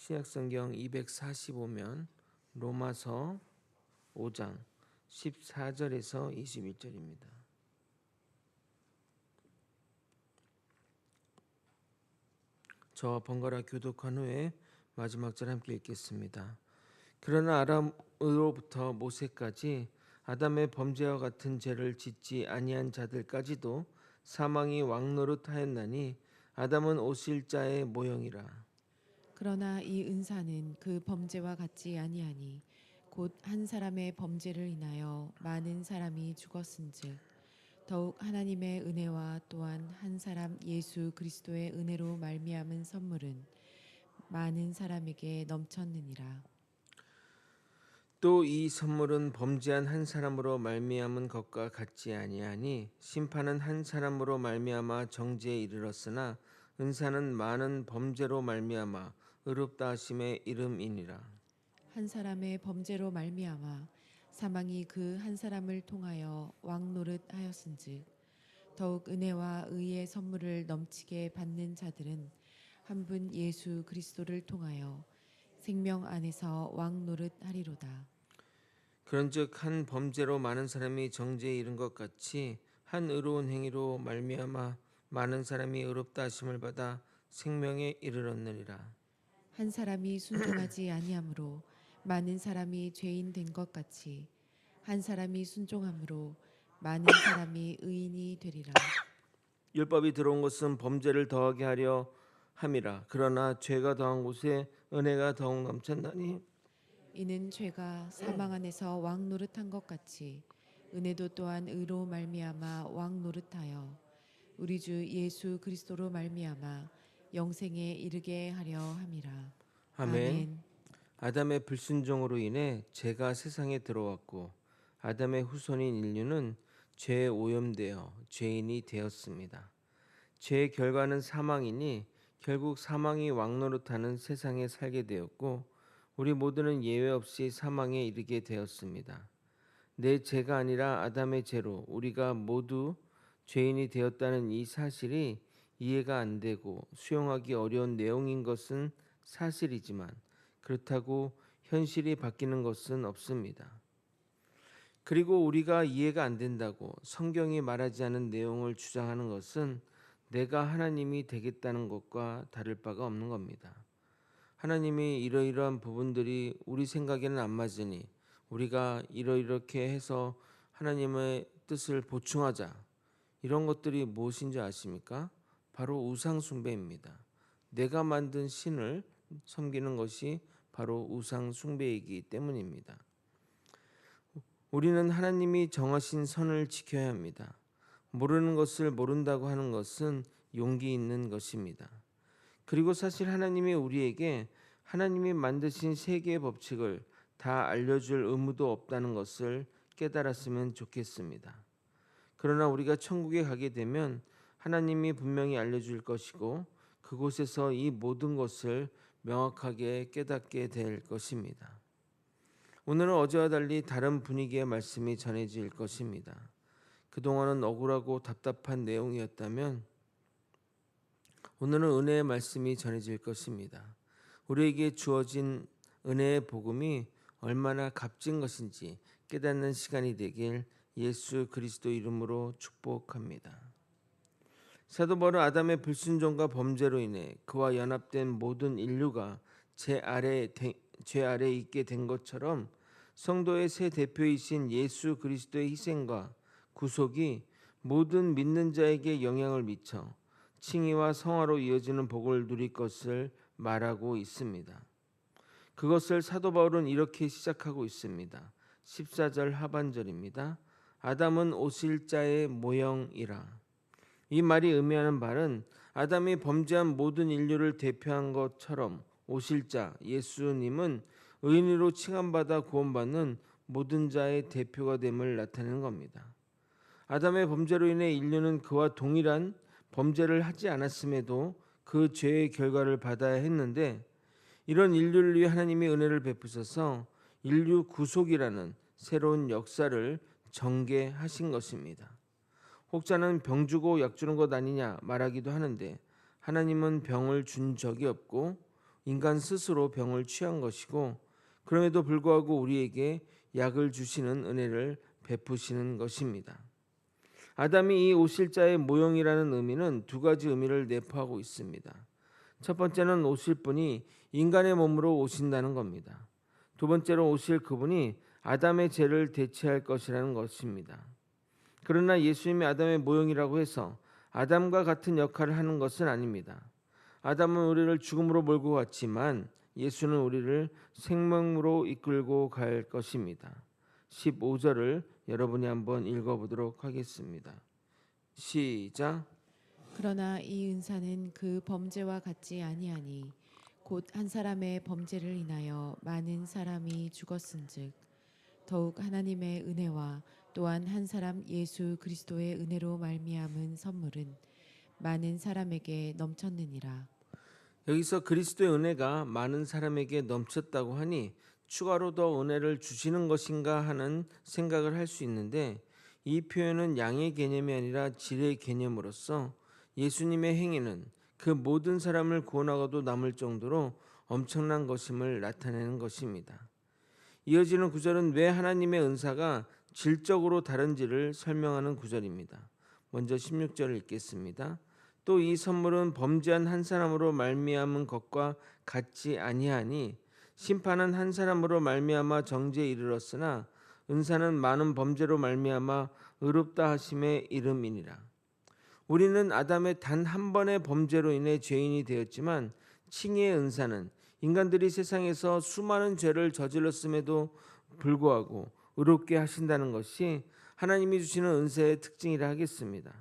신약성경 245면 로마서 5장 14절에서 21절입니다. 저와 번갈아 교독한 후에 마지막 절 함께 읽겠습니다. 그러나 아람으로부터 모세까지 아담의 범죄와 같은 죄를 짓지 아니한 자들까지도 사망이 왕노릇하였나니 아담은 오실자의 모형이라. 그러나 이 은사는 그 범죄와 같지 아니하니 곧 한 사람의 범죄를 인하여 많은 사람이 죽었은즉 더욱 하나님의 은혜와 또한 한 사람 예수 그리스도의 은혜로 말미암은 선물은 많은 사람에게 넘쳤느니라. 또 이 선물은 범죄한 한 사람으로 말미암은 것과 같지 아니하니 심판은 한 사람으로 말미암아 정죄에 이르렀으나 은사는 많은 범죄로 말미암아 의롭다 하심에 이름이니라. 한 사람의 범죄로 말미암아 사망이 그 한 사람을 통하여 왕노릇하였은즉 더욱 은혜와 의의 선물을 넘치게 받는 자들은 한 분 예수 그리스도를 통하여 생명 안에서 왕노릇하리로다. 그런즉 한 범죄로 많은 사람이 정죄에 이른 것 같이 한 의로운 행위로 말미암아 많은 사람이 의롭다 하심을 받아 생명에 이르렀느니라. 한 사람이 순종하지 아니함으로 많은 사람이 죄인 된 것 같이 한 사람이 순종함으로 많은 사람이 의인이 되리라. 율법이 들어온 것은 범죄를 더하게 하려 함이라. 그러나 죄가 더한 곳에 은혜가 더욱 넘쳤나니 이는 죄가 사망 안에서 왕노릇한 것 같이 은혜도 또한 의로 말미암아 왕노릇하여 우리 주 예수 그리스도로 말미암아 영생에 이르게 하려 함이라. 아멘. 아멘. 아담의 불순종으로 인해 죄가 세상에 들어왔고 아담의 후손인 인류는 죄에 오염되어 죄인이 되었습니다. 죄의 결과는 사망이니 결국 사망이 왕노릇하는 세상에 살게 되었고 우리 모두는 예외 없이 사망에 이르게 되었습니다. 내 죄가 아니라 아담의 죄로 우리가 모두 죄인이 되었다는 이 사실이 이해가 안 되고 수용하기 어려운 내용인 것은 사실이지만 그렇다고 현실이 바뀌는 것은 없습니다. 그리고 우리가 이해가 안 된다고 성경이 말하지 않은 내용을 주장하는 것은 내가 하나님이 되겠다는 것과 다를 바가 없는 겁니다. 하나님이 이러이러한 부분들이 우리 생각에는 안 맞으니 우리가 이렇게 해서 하나님의 뜻을 보충하자. 이런 것들이 무엇인지 아십니까? 바로 우상 숭배입니다. 내가 만든 신을 섬기는 것이 바로 우상 숭배이기 때문입니다. 우리는 하나님이 정하신 선을 지켜야 합니다. 모르는 것을 모른다고 하는 것은 용기 있는 것입니다. 그리고 사실 하나님이 우리에게 하나님이 만드신 세계의 법칙을 다 알려줄 의무도 없다는 것을 깨달았으면 좋겠습니다. 그러나 우리가 천국에 가게 되면 하나님이 분명히 알려줄 것이고 그곳에서 이 모든 것을 명확하게 깨닫게 될 것입니다. 오늘은 어제와 달리 다른 분위기의 말씀이 전해질 것입니다. 그동안은 억울하고 답답한 내용이었다면 오늘은 은혜의 말씀이 전해질 것입니다. 우리에게 주어진 은혜의 복음이 얼마나 값진 것인지 깨닫는 시간이 되길 예수 그리스도 이름으로 축복합니다. 사도 바울은 아담의 불순종과 범죄로 인해 그와 연합된 모든 인류가 죄 아래에 있게 된 것처럼 성도의 새 대표이신 예수 그리스도의 희생과 구속이 모든 믿는 자에게 영향을 미쳐 칭의와 성화로 이어지는 복을 누릴 것을 말하고 있습니다. 그것을 사도 바울은 이렇게 시작하고 있습니다. 14절 하반절입니다. 아담은 오실 자의 모형이라. 이 말이 의미하는 바는 아담이 범죄한 모든 인류를 대표한 것처럼 오실 자 예수님은 의인으로 칭함받아 구원받는 모든 자의 대표가 됨을 나타내는 겁니다. 아담의 범죄로 인해 인류는 그와 동일한 범죄를 하지 않았음에도 그 죄의 결과를 받아야 했는데 이런 인류를 위해 하나님이 은혜를 베푸셔서 인류 구속이라는 새로운 역사를 전개하신 것입니다. 혹자는 병 주고 약 주는 것 아니냐 말하기도 하는데 하나님은 병을 준 적이 없고 인간 스스로 병을 취한 것이고 그럼에도 불구하고 우리에게 약을 주시는 은혜를 베푸시는 것입니다. 아담이 이 오실 자의 모형이라는 의미는 두 가지 의미를 내포하고 있습니다. 첫 번째는 오실 분이 인간의 몸으로 오신다는 겁니다. 두 번째로 오실 그분이 아담의 죄를 대체할 것이라는 것입니다. 그러나 예수님이 아담의 모형이라고 해서 아담과 같은 역할을 하는 것은 아닙니다. 아담은 우리를 죽음으로 몰고 갔지만 예수는 우리를 생명으로 이끌고 갈 것입니다. 15절을 여러분이 한번 읽어보도록 하겠습니다. 시작. 그러나 이 은사는 그 범죄와 같지 아니하니 곧 한 사람의 범죄를 인하여 많은 사람이 죽었은즉 더욱 하나님의 은혜와 또한 한 사람 예수 그리스도의 은혜로 말미암은 선물은 많은 사람에게 넘쳤느니라. 여기서 그리스도의 은혜가 많은 사람에게 넘쳤다고 하니 추가로 더 은혜를 주시는 것인가 하는 생각을 할 수 있는데 이 표현은 양의 개념이 아니라 질의 개념으로서 예수님의 행위는 그 모든 사람을 구원하고도 남을 정도로 엄청난 것임을 나타내는 것입니다. 이어지는 구절은 왜 하나님의 은사가 질적으로 다른지를 설명하는 구절입니다. 먼저 16절을 읽겠습니다. 또 이 선물은 범죄한 한 사람으로 말미암은 것과 같지 아니하니 심판은 한 사람으로 말미암아 정죄에 이르렀으나 은사는 많은 범죄로 말미암아 의롭다 하심에 이름이니라. 우리는 아담의 단 한 번의 범죄로 인해 죄인이 되었지만 칭의의 은사는 인간들이 세상에서 수많은 죄를 저질렀음에도 불구하고 의롭게 하신다는 것이 하나님이 주시는 은사의 특징이라 하겠습니다.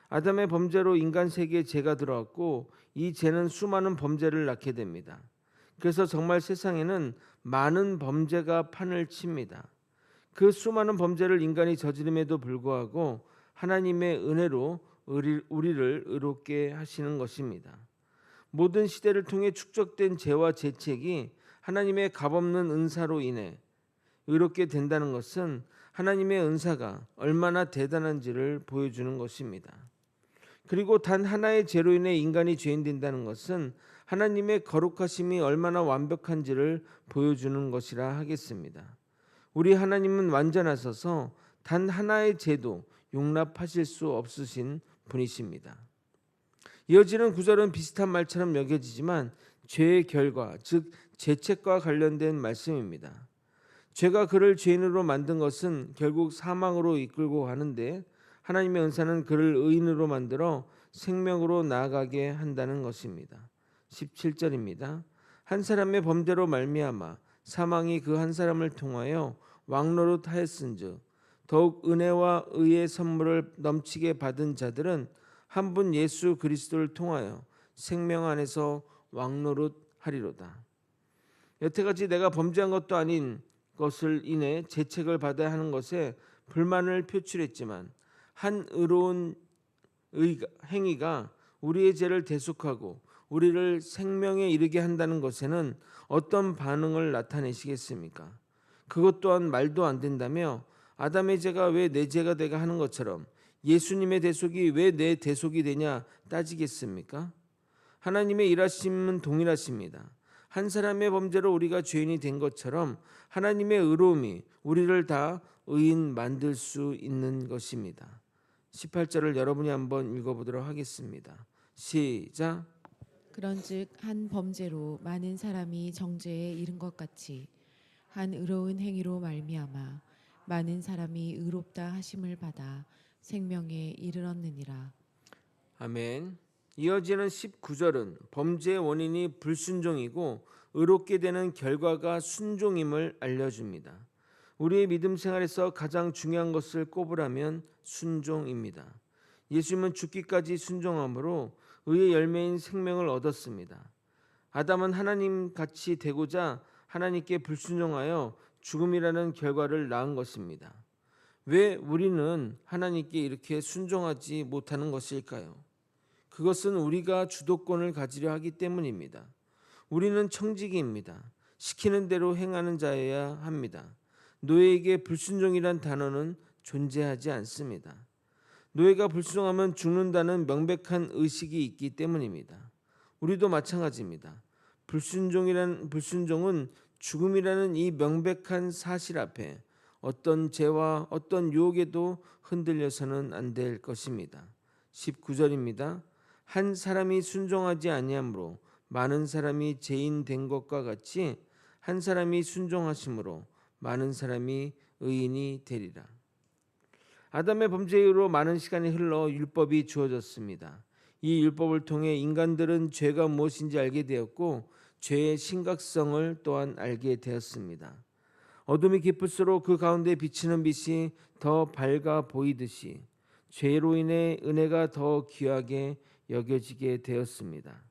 아담의 범죄로 인간 세계에 죄가 들어왔고 이 죄는 수많은 범죄를 낳게 됩니다. 그래서 정말 세상에는 많은 범죄가 판을 칩니다. 그 수많은 범죄를 인간이 저지름에도 불구하고 하나님의 은혜로 우리를 의롭게 하시는 것입니다. 모든 시대를 통해 축적된 죄와 죄책이 하나님의 값없는 은사로 인해 의롭게 된다는 것은 하나님의 은사가 얼마나 대단한지를 보여주는 것입니다. 그리고 단 하나의 죄로 인해 인간이 죄인 된다는 것은 하나님의 거룩하심이 얼마나 완벽한지를 보여주는 것이라 하겠습니다. 우리 하나님은 완전하셔서 단 하나의 죄도 용납하실 수 없으신 분이십니다. 이어지는 구절은 비슷한 말처럼 여겨지지만 죄의 결과, 즉 죄책과 관련된 말씀입니다. 죄가 그를 죄인으로 만든 것은 결국 사망으로 이끌고 가는데 하나님의 은사는 그를 의인으로 만들어 생명으로 나아가게 한다는 것입니다. 17절입니다. 한 사람의 범죄로 말미암아 사망이 그 한 사람을 통하여 왕노릇 하였은즉 더욱 은혜와 의의 선물을 넘치게 받은 자들은 한 분 예수 그리스도를 통하여 생명 안에서 왕노릇 하리로다. 여태까지 내가 범죄한 것도 아닌 것을 인해 죄책을 받아야 하는 것에 불만을 표출했지만 한 의로운 행위가 우리의 죄를 대속하고 우리를 생명에 이르게 한다는 것에는 어떤 반응을 나타내시겠습니까? 그것 또한 말도 안 된다며 아담의 죄가 왜 내 죄가 되가 하는 것처럼 예수님의 대속이 왜 내 대속이 되냐 따지겠습니까? 하나님의 일하심은 동일하십니다. 한 사람의 범죄로 우리가 죄인이 된 것처럼 하나님의 의로움이 우리를 다 의인 만들 수 있는 것입니다. 18절을 여러분이 한번 읽어보도록 하겠습니다. 시작. 그런즉 한 범죄로 많은 사람이 정죄에 이른 것 같이 한 의로운 행위로 말미암아 많은 사람이 의롭다 하심을 받아 생명에 이르렀느니라. 아멘. 이어지는 19절은 범죄의 원인이 불순종이고 의롭게 되는 결과가 순종임을 알려줍니다. 우리의 믿음 생활에서 가장 중요한 것을 꼽으라면 순종입니다. 예수님은 죽기까지 순종함으로 의의 열매인 생명을 얻었습니다. 아담은 하나님 같이 되고자 하나님께 불순종하여 죽음이라는 결과를 낳은 것입니다. 왜 우리는 하나님께 이렇게 순종하지 못하는 것일까요? 그것은 우리가 주도권을 가지려 하기 때문입니다. 우리는 청지기입니다. 시키는 대로 행하는 자여야 합니다. 노예에게 불순종이란 단어는 존재하지 않습니다. 노예가 불순종하면 죽는다는 명백한 의식이 있기 때문입니다. 우리도 마찬가지입니다. 불순종은 죽음이라는 이 명백한 사실 앞에 어떤 죄와 어떤 유혹에도 흔들려서는 안 될 것입니다. 19절입니다. 한 사람이 순종하지 아니함으로 많은 사람이 죄인 된 것과 같이 한 사람이 순종하심으로 많은 사람이 의인이 되리라. 아담의 범죄 이후로 많은 시간이 흘러 율법이 주어졌습니다. 이 율법을 통해 인간들은 죄가 무엇인지 알게 되었고 죄의 심각성을 또한 알게 되었습니다. 어둠이 깊을수록 그 가운데 비치는 빛이 더 밝아 보이듯이 죄로 인해 은혜가 더 귀하게 여겨지게 되었습니다.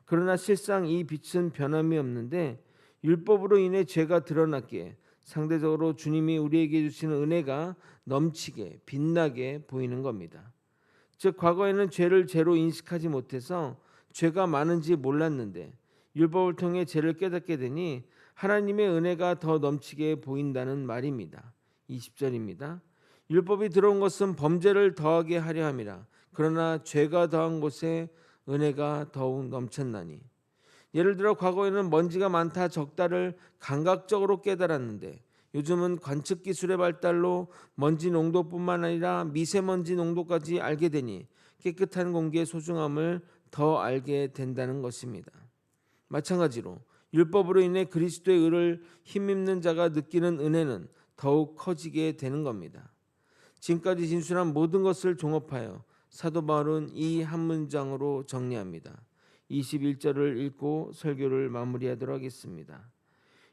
그러나 실상 이 빛은 변함이 없는데 율법으로 인해 죄가 드러났기에 상대적으로 주님이 우리에게 주시는 은혜가 넘치게 빛나게 보이는 겁니다. 즉 과거에는 죄를 죄로 인식하지 못해서 죄가 많은지 몰랐는데 율법을 통해 죄를 깨닫게 되니 하나님의 은혜가 더 넘치게 보인다는 말입니다. 20절입니다. 율법이 들어온 것은 범죄를 더하게 하려 함이라. 그러나 죄가 더한 곳에 은혜가 더욱 넘쳤나니. 예를 들어 과거에는 먼지가 많다 적다를 감각적으로 깨달았는데 요즘은 관측 기술의 발달로 먼지 농도뿐만 아니라 미세먼지 농도까지 알게 되니 깨끗한 공기의 소중함을 더 알게 된다는 것입니다. 마찬가지로 율법으로 인해 그리스도의 의를 힘입는 자가 느끼는 은혜는 더욱 커지게 되는 겁니다. 지금까지 진술한 모든 것을 종합하여 사도 바울은 이 한 문장으로 정리합니다. 21절을 읽고 설교를 마무리하도록 하겠습니다.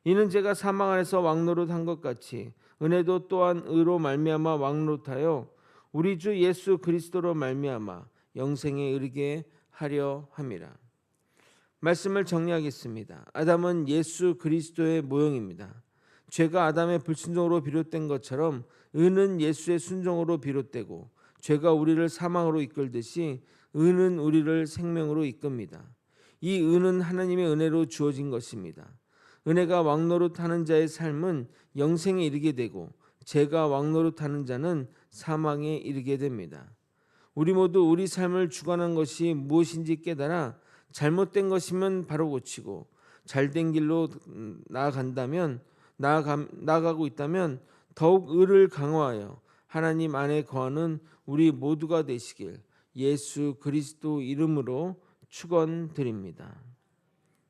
이는 제가 사망 안에서 왕노릇한 것 같이 은혜도 또한 의로 말미암아 왕노릇하여 우리 주 예수 그리스도로 말미암아 영생에 이르게 하려 함이라. 말씀을 정리하겠습니다. 아담은 예수 그리스도의 모형입니다. 죄가 아담의 불순종으로 비롯된 것처럼 의는 예수의 순종으로 비롯되고 죄가 우리를 사망으로 이끌듯이 의는 우리를 생명으로 이끕니다. 이 의는 하나님의 은혜로 주어진 것입니다. 은혜가 왕노릇하는 자의 삶은 영생에 이르게 되고 죄가 왕노릇하는 자는 사망에 이르게 됩니다. 우리 모두 우리 삶을 주관한 것이 무엇인지 깨달아 잘못된 것이면 바로 고치고 잘된 길로 나아가고 있다면 더욱 의를 강화하여 하나님 안에 거하는 우리 모두가 되시길 예수 그리스도 이름으로 축원드립니다.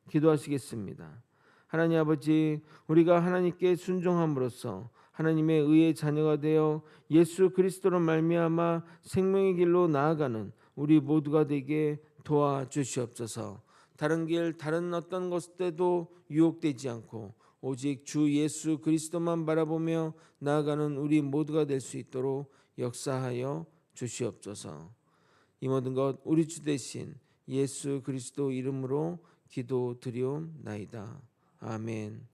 기도하시겠습니다. 하나님 아버지, 우리가 하나님께 순종함으로써 하나님의 의의 자녀가 되어 예수 그리스도로 말미암아 생명의 길로 나아가는 우리 모두가 되게 도와주시옵소서. 다른 길 다른 어떤 것에도 유혹되지 않고 오직 주 예수 그리스도만 바라보며 나아가는 우리 모두가 될 수 있도록 역사하여 주시옵소서. 이 모든 것 우리 주 대신 예수 그리스도 이름으로 기도드리옵나이다. 아멘.